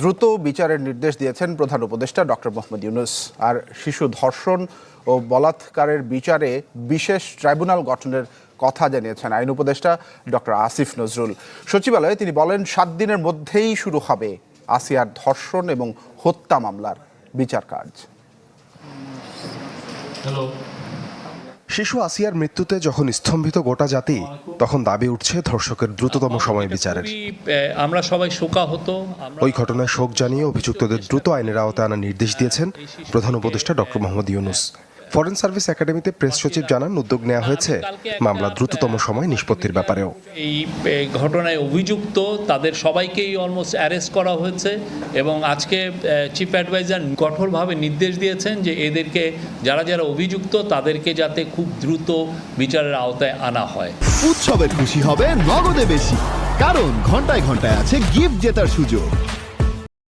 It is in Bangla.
দ্রুত বিচারের নির্দেশ দিয়েছেন প্রধান উপদেষ্টা ডক্টর মোহাম্মদ ইউনূস। আর শিশু ধর্ষণ ও বলাৎকারের বিচারে বিশেষ ট্রাইব্যুনাল গঠনের কথা জানিয়েছেন আইন উপদেষ্টা ডক্টর আসিফ নজরুল। সচিবালয়ে তিনি বলেন 7 দিনের মধ্যেই শুরু হবে আসিয়ার ধর্ষণ এবং হত্যা মামলার বিচার কাজ। শিশু আসিয়ার মৃত্যুতে যখন স্তম্ভিত গোটা জাতি, তখন দাবি উঠছে ধর্ষকের দ্রুততম সময় বিচারের। আমরা সবাই শোকাহত। ওই ঘটনায় শোক জানিয়ে অভিযুক্তদের দ্রুত আইনের আওতায় আনার নির্দেশ দিয়েছেন প্রধান উপদেষ্টা doctor Mohammad Yunus. Foreign service একাডেমিতে প্রেস সচিব জানান, উদ্যোগ নেওয়া হয়েছে মামলা দ্রুততম সময় নিষ্পত্তির ব্যাপারেও। এই ঘটনায় অভিযুক্ত তাদের সবাইকেই অলমোস্ট অ্যারেস্ট করা হয়েছে এবং আজকে চিফ অ্যাডভাইজার কঠোরভাবে নির্দেশ দিয়েছেন যে এদেরকে যারা যারা অভিযুক্ত তাদেরকে যাতে খুব দ্রুত বিচারের আওতায় আনা হয়। উৎসবের খুশি হবে নগদে বেশি, কারণ ঘন্টায় ঘন্টায় আছে গিফট জেতার সুযোগ।